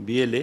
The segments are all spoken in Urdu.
BLA,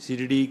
CTD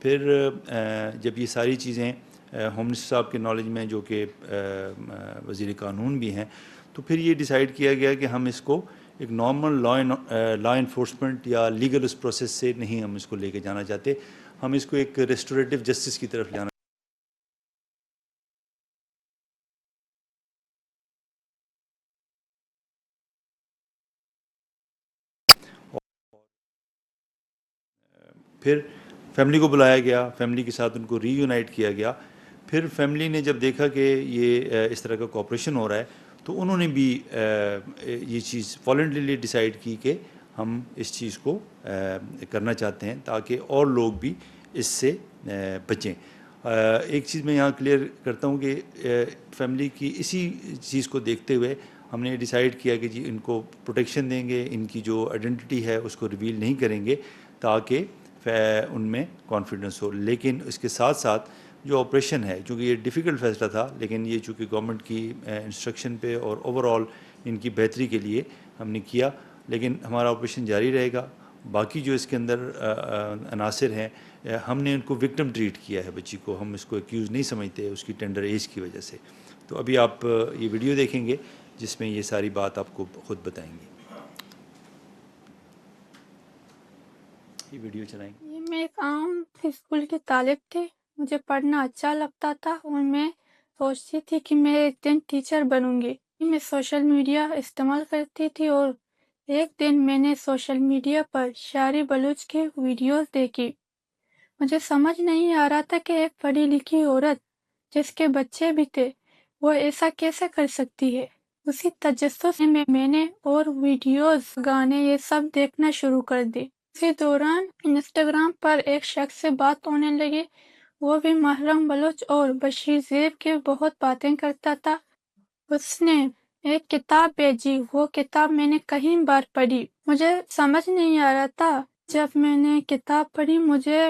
پھر جب یہ ساری چیزیں ہوم منسٹر صاحب کے نالج میں جو کہ وزیر قانون بھی ہیں، تو پھر یہ ڈیسائیڈ کیا گیا کہ ہم اس کو ایک نارمل لا انفورسمنٹ یا لیگل اس پروسیس سے نہیں ہم اس کو لے کے جانا چاہتے، ہم اس کو ایک ریسٹوریٹو جسٹس کی طرف جانا پھر فیملی کو بلایا گیا، فیملی کے ساتھ ان کو ری یونائٹ کیا گیا. پھر فیملی نے جب دیکھا کہ یہ اس طرح کا کوپریشن ہو رہا ہے تو انہوں نے بھی یہ چیز والنٹریلی ڈیسائیڈ کی کہ ہم اس چیز کو کرنا چاہتے ہیں تاکہ اور لوگ بھی اس سے بچیں. ایک چیز میں یہاں کلیئر کرتا ہوں کہ فیملی کی اسی چیز کو دیکھتے ہوئے ہم نے ڈیسائیڈ کیا کہ جی ان کو پروٹیکشن دیں گے، ان کی جو آئیڈینٹی ہے اس کو ریویل نہیں کریں گے تاکہ ان میں کانفیڈنس ہو. لیکن اس کے ساتھ ساتھ جو آپریشن ہے، چونکہ یہ ڈیفیکلٹ فیصلہ تھا، لیکن یہ چونکہ گورنمنٹ کی انسٹرکشن پہ اور اوور آل ان کی بہتری کے لیے ہم نے کیا، لیکن ہمارا آپریشن جاری رہے گا. باقی جو اس کے اندر عناصر ہیں، ہم نے ان کو وکٹم ٹریٹ کیا ہے، بچی کو ہم اس کو ایکیوز نہیں سمجھتے اس کی ٹینڈر ایج کی وجہ سے. تو ابھی آپ یہ ویڈیو دیکھیں گے جس میں یہ ساری بات آپ کو خود بتائیں گے. یہ ویڈیو چلائیں گے. یہ میں ایک عام اسکول کی طالب تھی. مجھے پڑھنا اچھا لگتا تھا اور میں سوچتی تھی کہ میں ایک دن ٹیچر بنوں گی. میں سوشل میڈیا استعمال کرتی تھی اور ایک دن میں نے سوشل میڈیا پر شاعری بلوچ کی ویڈیوز دیکھی. مجھے سمجھ نہیں آ رہا تھا کہ ایک پڑھی لکھی عورت جس کے بچے بھی تھے وہ ایسا کیسے کر سکتی ہے. اسی تجسس میں نے اور ویڈیوز، گانے، یہ سب دیکھنا شروع کر دی. اسی دوران انسٹاگرام پر ایک شخص سے بات ہونے لگی. وہ بھی محرم بلوچ اور بشیر زیب کی بہت باتیں کرتا تھا. اس نے ایک کتاب بھیجی. وہ کتاب میں نے کئی بار پڑھی. مجھے سمجھ نہیں آ رہا تھا. جب میں نے کتاب پڑھی مجھے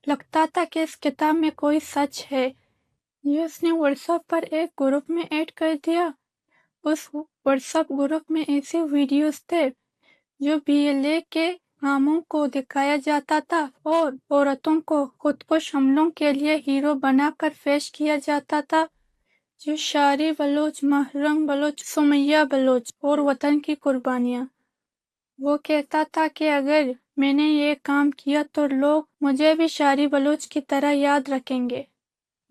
لگتا تھا کہ اس کتاب میں کوئی سچ ہے. یہ اس نے واٹس ایپ پر ایک گروپ میں ایڈ کر دیا. اس واٹس ایپ گروپ میں ایسی ویڈیوز تھے جو BLA کے کاموں کو دکھایا جاتا تھا اور عورتوں کو خودکش حملوں کے لیے ہیرو بنا کر پیش کیا جاتا تھا. جو شاعری بلوچ، محرم بلوچ، سمیہ بلوچ اور وطن کی قربانیاں. وہ کہتا تھا کہ اگر میں نے یہ کام کیا تو لوگ مجھے بھی شاعری بلوچ کی طرح یاد رکھیں گے.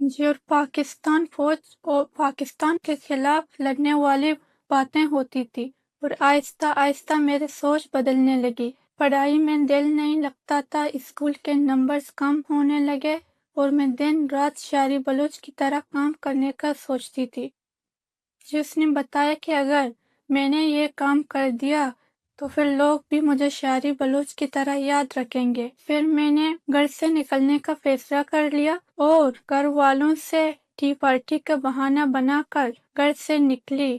جو پاکستان فوج اور پاکستان کے خلاف لڑنے والی باتیں ہوتی تھی اور آہستہ آہستہ میری سوچ بدلنے لگی. پڑھائی میں دل نہیں لگتا تھا. اسکول کے نمبرز کم ہونے لگے اور میں دن رات شاعری بلوچ کی طرح کام کرنے کا سوچتی تھی. جس نے بتایا کہ اگر میں نے یہ کام کر دیا تو پھر لوگ بھی مجھے شاعری بلوچ کی طرح یاد رکھیں گے. پھر میں نے گھر سے نکلنے کا فیصلہ کر لیا اور گھر والوں سے ٹی پارٹی کا بہانہ بنا کر گھر سے نکلی.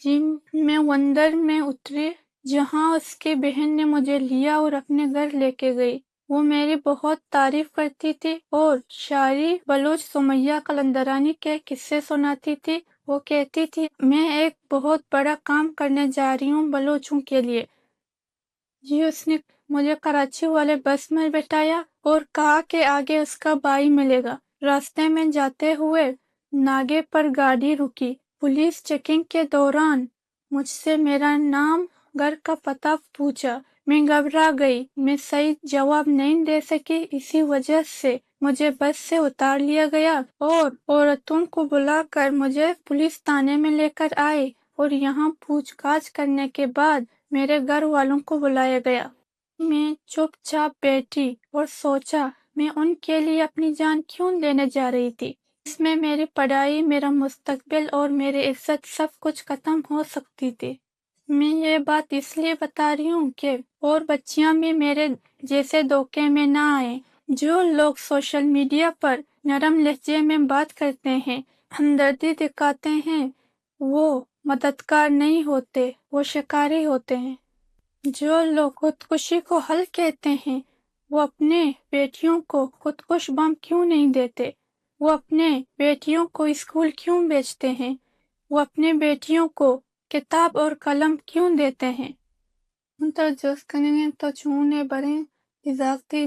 میں وندر میں اتری جہاں اس کی بہن نے مجھے لیا اور اپنے گھر لے کے گئی. وہ میری بہت تعریف کرتی تھی اور شاعری بلوچ سمیہ قلندرانی کے قصے سناتی تھی. وہ کہتی تھی میں ایک بہت بڑا کام کرنے جا رہی ہوں بلوچوں کے لیے. اس نے مجھے کراچی والے بس میں بٹھایا اور کہا کہ آگے اس کا بھائی ملے گا. راستے میں جاتے ہوئے ناگے پر گاڑی رکی. پولیس چیکنگ کے دوران مجھ سے میرا نام، گھر کا پتہ پوچھا. میں گھبرا گئی. میں صحیح جواب نہیں دے سکی. اسی وجہ سے مجھے بس سے اتار لیا گیا اور عورتوں کو بلا کر مجھے پولیس تھانے میں لے کر آئے اور یہاں پوچھ گچھ کرنے کے بعد میرے گھر والوں کو بلایا گیا. میں چپ چاپ بیٹھی اور سوچا میں ان کے لیے اپنی جان کیوں لینے جا رہی تھی. اس میں میری پڑھائی، میرا مستقبل اور میری عزت سب کچھ ختم ہو سکتی تھی. میں یہ بات اس لیے بتا رہی ہوں کہ اور بچیاں بھی میرے جیسے دھوکے میں نہ آئیں. جو لوگ سوشل میڈیا پر نرم لہجے میں بات کرتے ہیں، ہمدردی دکھاتے ہیں، وہ مددگار نہیں ہوتے، وہ شکاری ہوتے ہیں. جو لوگ خودکشی کو حل کہتے ہیں وہ اپنے بیٹیوں کو خودکش بم کیوں نہیں دیتے؟ وہ اپنے بیٹیوں کو اسکول کیوں بھیجتے ہیں؟ وہ اپنے بیٹیوں کو کتاب اور قلم کیوں دیتے ہیں؟ ان تر جس کننے تو چونے بریں اضافتی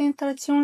3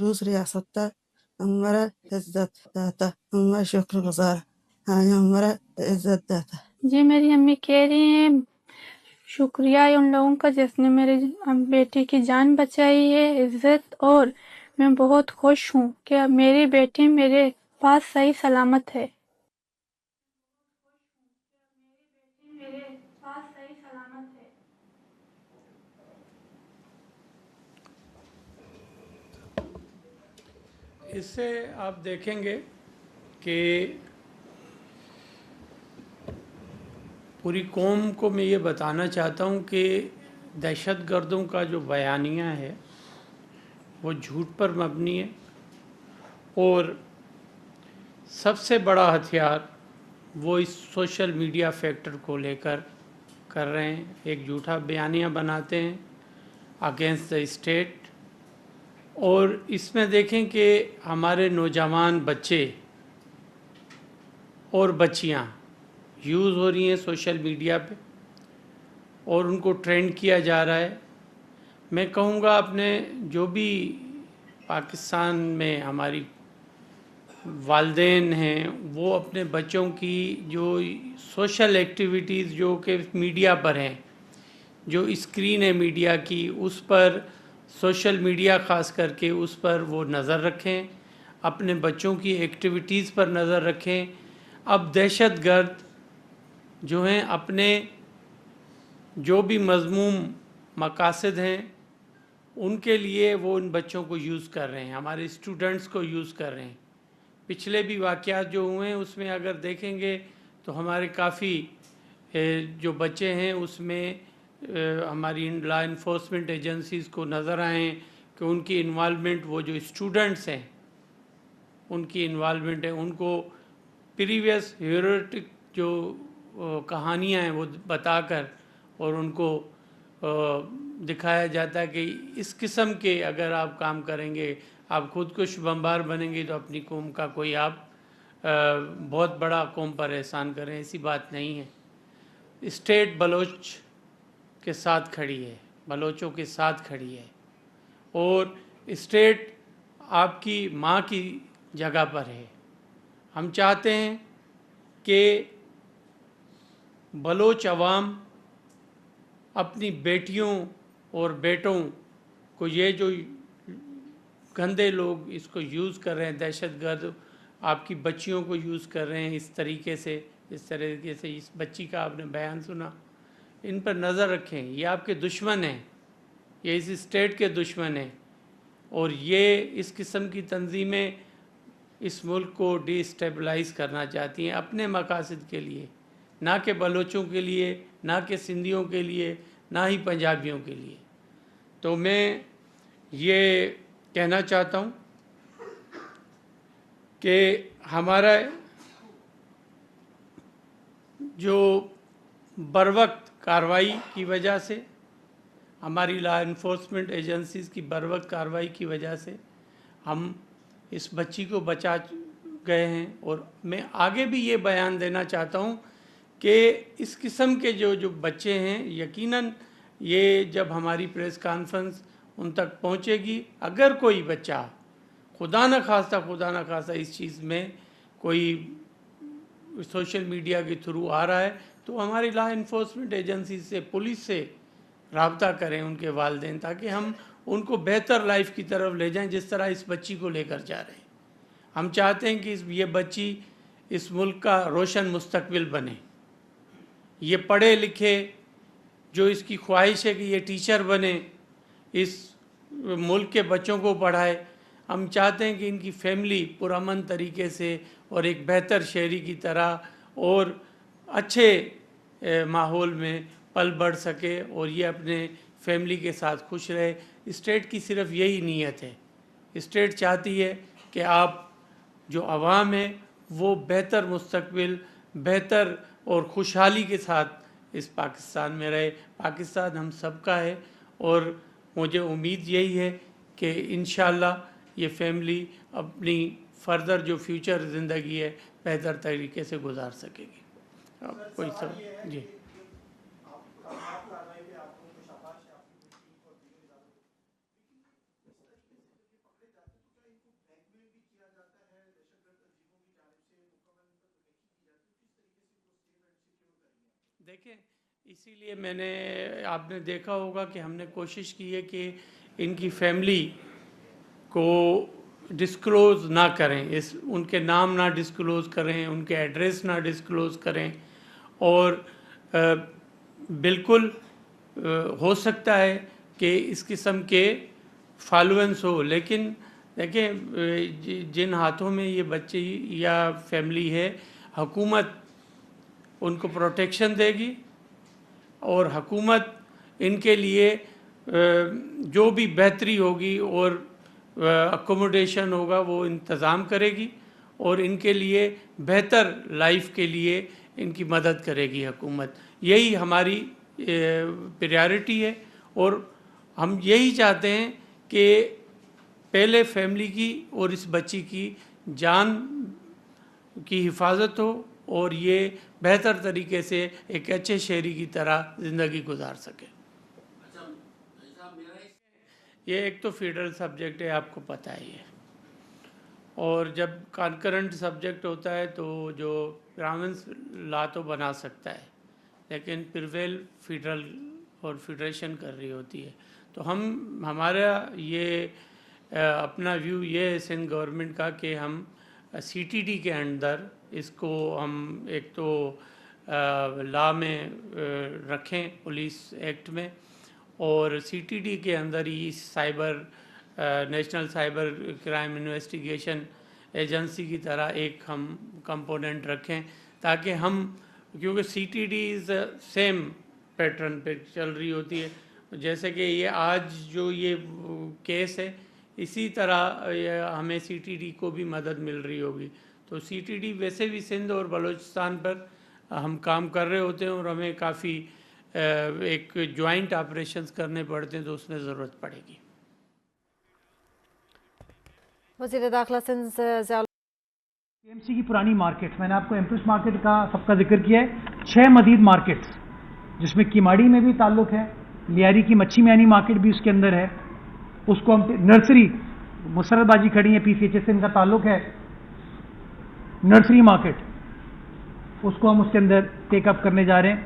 روز ریاست ہمارا عزت داتا ہمارا شکر گزار ہاں ہمارا عزت داتا جی میری امی کہہ رہی ہیں شکریہ ہے ان لوگوں کا جس نے میرے بیٹی کی جان بچائی ہے عزت، اور میں بہت خوش ہوں کہ میری بیٹی میرے پاس صحیح سلامت ہے۔ اس سے آپ دیکھیں گے کہ پوری قوم کو میں یہ بتانا چاہتا ہوں کہ دہشت گردوں کا جو بیانیہ ہے وہ جھوٹ پر مبنی ہے، اور سب سے بڑا ہتھیار وہ اس سوشل میڈیا فیکٹر کو لے کر رہے ہیں۔ ایک جھوٹا بیانیہ بناتے ہیں اگینسٹ دا اسٹیٹ، اور اس میں دیکھیں کہ ہمارے نوجوان بچے اور بچیاں یوز ہو رہی ہیں سوشل میڈیا پہ، اور ان کو ٹرینڈ کیا جا رہا ہے۔ میں کہوں گا اپنے جو بھی پاکستان میں ہماری والدین ہیں وہ اپنے بچوں کی جو سوشل ایکٹیویٹیز جو کہ میڈیا پر ہیں، جو اسکرین ہے میڈیا کی، اس پر سوشل میڈیا خاص کر کے اس پر وہ نظر رکھیں، اپنے بچوں کی ایکٹیویٹیز پر نظر رکھیں۔ اب دہشت گرد جو ہیں اپنے جو بھی مذموم مقاصد ہیں ان کے لیے وہ ان بچوں کو یوز کر رہے ہیں، ہمارے اسٹوڈنٹس کو یوز کر رہے ہیں۔ پچھلے بھی واقعات جو ہوئے ہیں اس میں اگر دیکھیں گے تو ہمارے کافی جو بچے ہیں اس میں ہماری لا انفورسمنٹ ایجنسیز کو نظر آئیں کہ ان کی انوالومنٹ، وہ جو اسٹوڈنٹس ہیں ان کی انوالومنٹ ہے، ان کو پریویس ہیروٹک جو کہانیاں ہیں وہ بتا کر اور ان کو دکھایا جاتا ہے کہ اس قسم کے اگر آپ کام کریں گے، آپ خود کش بمبار بنیں گے تو اپنی قوم کا کوئی آپ بہت بڑا قوم پر احسان کریں، ایسی بات نہیں ہے۔ اسٹیٹ بلوچ کے ساتھ کھڑی ہے، بلوچوں کے ساتھ کھڑی ہے، اور اسٹیٹ آپ کی ماں کی جگہ پر ہے۔ ہم چاہتے ہیں کہ بلوچ عوام اپنی بیٹیوں اور بیٹوں کو، یہ جو گندے لوگ اس کو یوز کر رہے ہیں، دہشت گرد آپ کی بچیوں کو یوز کر رہے ہیں اس طریقے سے، اس بچی کا آپ نے بیان سنا، ان پر نظر رکھیں۔ یہ آپ کے دشمن ہیں، یہ اس اسٹیٹ کے دشمن ہیں، اور یہ اس قسم کی تنظیمیں اس ملک کو ڈی اسٹیبلائز کرنا چاہتی ہیں اپنے مقاصد کے لیے، نہ کہ بلوچوں کے لیے، نہ کہ سندھیوں کے لیے، نہ ہی پنجابیوں کے لیے۔ تو میں یہ کہنا چاہتا ہوں کہ ہمارا جو بروقت کارروائی کی وجہ سے، ہماری لا انفورسمنٹ ایجنسیز کی بروقت کارروائی کی وجہ سے ہم اس بچی کو بچا گئے ہیں، اور میں آگے بھی یہ بیان دینا چاہتا ہوں کہ اس قسم کے جو بچے ہیں، یقیناً یہ جب ہماری پریس کانفرنس ان تک پہنچے گی، اگر کوئی بچہ خدا نہ خواستہ اس چیز میں کوئی سوشل میڈیا کے تھرو آ رہا ہے تو ہماری لا انفورسمنٹ ایجنسی سے، پولیس سے رابطہ کریں ان کے والدین، تاکہ ہم ان کو بہتر لائف کی طرف لے جائیں جس طرح اس بچی کو لے کر جا رہے ہیں۔ ہم چاہتے ہیں کہ یہ بچی اس ملک کا روشن مستقبل بنے، یہ پڑھے لکھے، جو اس کی خواہش ہے کہ یہ ٹیچر بنے، اس ملک کے بچوں کو پڑھائے۔ ہم چاہتے ہیں کہ ان کی فیملی پرامن طریقے سے اور ایک بہتر شہری کی طرح اور اچھے ماحول میں پل بڑھ سکے، اور یہ اپنے فیملی کے ساتھ خوش رہے۔ اسٹیٹ کی صرف یہی نیت ہے، اسٹیٹ چاہتی ہے کہ آپ جو عوام ہے وہ بہتر مستقبل، بہتر اور خوشحالی کے ساتھ اس پاکستان میں رہے۔ پاکستان ہم سب کا ہے، اور مجھے امید یہی ہے کہ انشاءاللہ یہ فیملی اپنی فردر جو فیوچر زندگی ہے بہتر طریقے سے گزار سکے گی۔ کوئی سوال؟ جی دیکھیں اسی لیے میں نے آپ نے دیکھا ہوگا کہ ہم نے کوشش کی ہے کہ ان کی فیملی کو ڈسکلوز نہ کریں، ان کے نام نہ ڈسکلوز کریں، ان کے ایڈریس نہ ڈسکلوز کریں، اور بالکل ہو سکتا ہے کہ اس قسم کے فالوئنس ہو، لیکن دیکھیں جن ہاتھوں میں یہ بچے یا فیملی ہے، حکومت ان کو پروٹیکشن دے گی، اور حکومت ان کے لیے جو بھی بہتری ہوگی اور اکوموڈیشن ہوگا وہ انتظام کرے گی، اور ان کے لیے بہتر لائف کے لیے ان کی مدد کرے گی حکومت. یہی ہماری پریارٹی ہے، اور ہم یہی چاہتے ہیں کہ پہلے فیملی کی اور اس بچی کی جان کی حفاظت ہو، اور یہ بہتر طریقے سے ایک اچھے شہری کی طرح زندگی گزار سکے. یہ ایک تو فیڈرل سبجیکٹ ہے، آپ کو پتہ ہی ہے، اور جب کنکرنٹ سبجیکٹ ہوتا ہے تو جو پروونس لا تو بنا سکتا ہے، لیکن پرویل فیڈرل اور فیڈریشن کر رہی ہوتی ہے. تو ہمارا یہ اپنا ویو یہ ہے سندھ گورنمنٹ کا کہ ہم سی ٹی ڈی کے اندر اس کو ہم ایک تو لا میں رکھیں، پولیس ایکٹ میں، اور سی ٹی ڈی کے اندر ہی cyber national cyber crime investigation agency کی طرح ایک ہم کمپوننٹ رکھیں، تاکہ ہم، کیونکہ C T D is same pattern پہ چل رہی ہوتی ہے، جیسے کہ یہ آج جو یہ کیس ہے اسی طرح ہمیں سی ٹی ڈی کو بھی مدد مل رہی ہوگی. تو سی ٹی ڈی ویسے بھی سندھ اور بلوچستان پر ہم کام کر رہے ہوتے ہیں، اور ہمیں کافی ایک جوائنٹ آپریشنز کرنے پڑتے ہیں، تو اس میں ضرورت پڑے گی. وزیر داخلہ سندھ ضیاء ایم سی کی پرانی مارکیٹ، میں نے آپ کو ایمپریس مارکیٹ کا سب کا ذکر کیا ہے، 6 مزید مارکیٹس جس میں کیماڑی میں بھی تعلق ہے، لیاری کی مچھی میانی مارکیٹ بھی اس کے اندر ہے، اس کو ہم نرسری، مسرت باجی کھڑی ہیں پی سی ایچ ایس سے ان کا تعلق ہے، نرسری مارکیٹ اس کو ہم اس کے اندر ٹیک اپ کرنے جا رہے ہیں.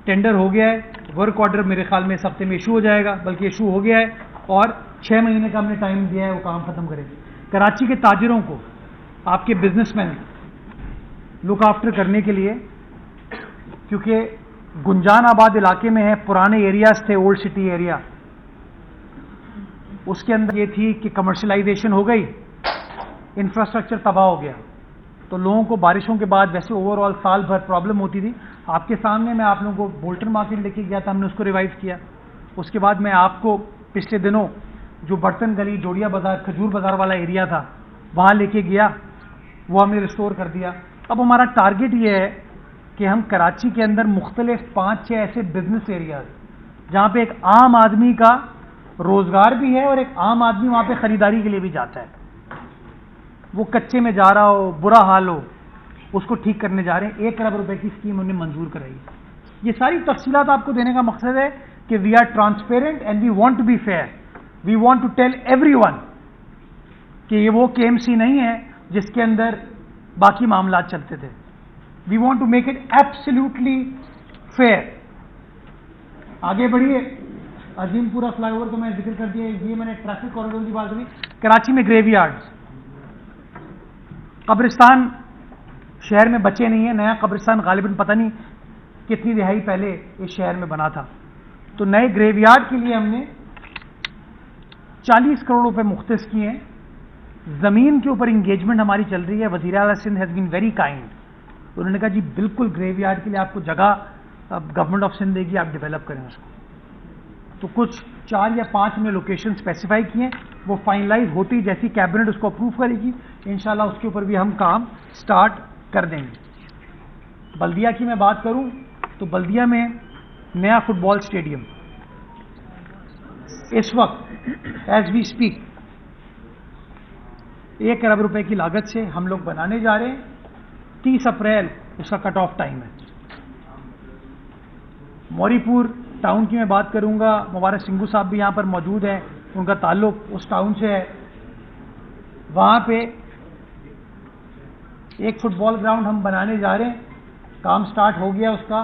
ٹینڈر ہو گیا ہے، ورک آرڈر میرے خیال میں اس ہفتے میں ایشو ہو جائے گا، بلکہ ایشو ہو گیا ہے، اور 6 مہینے کا ہم نے ٹائم دیا ہے وہ کام ختم کریں. کراچی کے تاجروں کو، آپ کے بزنس مین لک آفٹر کرنے کے لیے، کیونکہ گنجان آباد علاقے میں ہے، پرانے ایریاز تھے، اولڈ سٹی ایریا، اس کے اندر یہ تھی کہ کمرشلائزیشن ہو گئی، انفراسٹرکچر تباہ ہو گیا، تو لوگوں کو بارشوں کے بعد ویسے اوور آل سال بھر پرابلم ہوتی تھی. آپ کے سامنے میں آپ لوگوں کو بولٹن مارکیٹ لے کے گیا تھا، ہم نے اس کو ریوائو کیا. اس کے بعد میں آپ کو پچھلے دنوں جو برتن گلی، جوڑیا بازار، کھجور بازار والا ایریا تھا وہاں لے کے گیا، وہ ہم نے ریسٹور کر دیا. اب ہمارا ٹارگٹ یہ ہے کہ ہم کراچی کے اندر مختلف 5-6 ایسے بزنس ایریاز جہاں پہ ایک عام آدمی کا روزگار بھی ہے اور ایک عام آدمی وہاں پہ خریداری کے لیے بھی جاتا ہے، وہ کچے میں جا رہا ہو، برا حال ہو، اس کو ٹھیک کرنے جا رہے ہیں. 1 ارب روپے کی اسکیم انہوں نے منظور کرائی. یہ ساری تفصیلات آپ کو دینے کا مقصد ہے کہ we are transparent and we want to be fair. We want to tell everyone کہ یہ وہ کے ایم سی نہیں ہے جس کے اندر باقی معاملات چلتے تھے. We want to make it absolutely fair. آگے بڑھیے. عظیم پورا فلائی اوور تو میں ذکر کر دیا، یہ میں نے ٹریفک کوریڈور کی بات کری. کراچی میں گریو یارڈز، قبرستان شہر میں بچے نہیں ہیں. نیا قبرستان غالباً پتہ نہیں کتنی دہائی پہلے اس شہر میں بنا تھا. تو نئے گریو یارڈ کے لیے ہم نے 40 کروڑ روپے مختص کیے ہیں. زمین کے اوپر انگیجمنٹ ہماری چل رہی ہے. وزیر اعلیٰ Sindh has been very kind. انہوں نے کہا جی بالکل گریو یارڈ کے لیے آپ کو جگہ گورنمنٹ آف سندھ دے گی، آپ ڈیولپ کریں اس کو. تو کچھ 4 یا 5 ہم نے لوکیشن اسپیسیفائی کیے ہیں، وہ فائنلائز ہوتی جیسی کیبنٹ اس کو اپروو کرے گی انشاءاللہ اس کے اوپر بھی ہم کام سٹارٹ کر دیں گے. بلدیہ کی میں بات کروں تو بلدیہ میں نیا فٹ بال اسٹیڈیم اس وقت ایز وی اسپیک 1 ارب روپے کی لاگت سے ہم لوگ بنانے جا رہے ہیں. 30 اپریل اس کا کٹ آف ٹائم ہے. موری پور ٹاؤن کی میں بات کروں گا، مبارک سنگھو صاحب بھی یہاں پر موجود ہیں، ان کا تعلق اس ٹاؤن سے ہے. وہاں پہ ایک فٹ بال گراؤنڈ ہم بنانے جا رہے ہیں، کام سٹارٹ ہو گیا اس کا.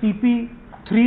TP3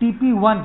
TP1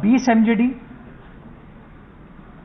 20 MGD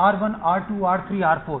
R1, R2, R3, R4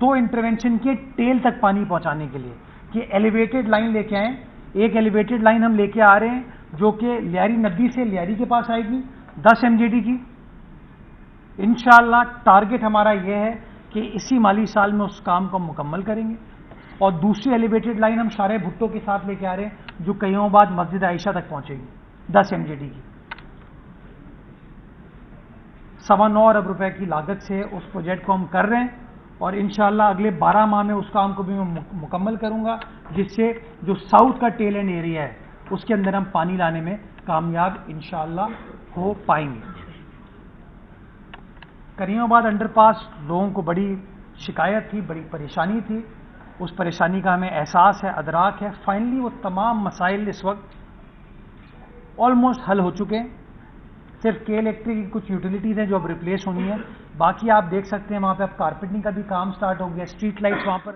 دو انٹرونشن کے ٹیل تک پانی پہنچانے کے لیے کہ ایلیویٹڈ لائن لے کے آئیں. ایک ایلیویٹڈ لائن ہم لے کے آ رہے ہیں جو کہ لیاری ندی سے لیاری کے پاس آئے گی 10 MJD کی. انشاءاللہ ٹارگٹ ہمارا یہ ہے کہ اسی مالی سال میں اس کام کو مکمل کریں گے. اور دوسری ایلیویٹڈ لائن ہم شارع بھٹو کے ساتھ لے کے آ رہے ہیں جو کئیوں بعد مسجد عائشہ تک پہنچے گی 10 MJD کی. 9.25 ارب روپے کی لاگت سے اس پروجیکٹ کو ہم کر رہے ہیں اور انشاءاللہ اگلے 12 ماہ میں اس کام کو بھی میں مکمل کروں گا, جس سے جو ساؤتھ کا ٹیل اینڈ ایریا ہے اس کے اندر ہم پانی لانے میں کامیاب انشاءاللہ ہو پائیں گے. کریوں آباد انڈر پاس لوگوں کو بڑی شکایت تھی, بڑی پریشانی تھی. اس پریشانی کا ہمیں احساس ہے, ادراک ہے. فائنلی وہ تمام مسائل اس وقت آلموسٹ حل ہو چکے ہیں. صرف کے الیکٹرک کی کچھ یوٹیلیٹیز ہیں جو اب ریپلیس ہونی ہیں. باقی آپ دیکھ سکتے ہیں وہاں پہ اب کارپیٹنگ کا بھی کام سٹارٹ ہو گیا. اسٹریٹ لائٹس وہاں پر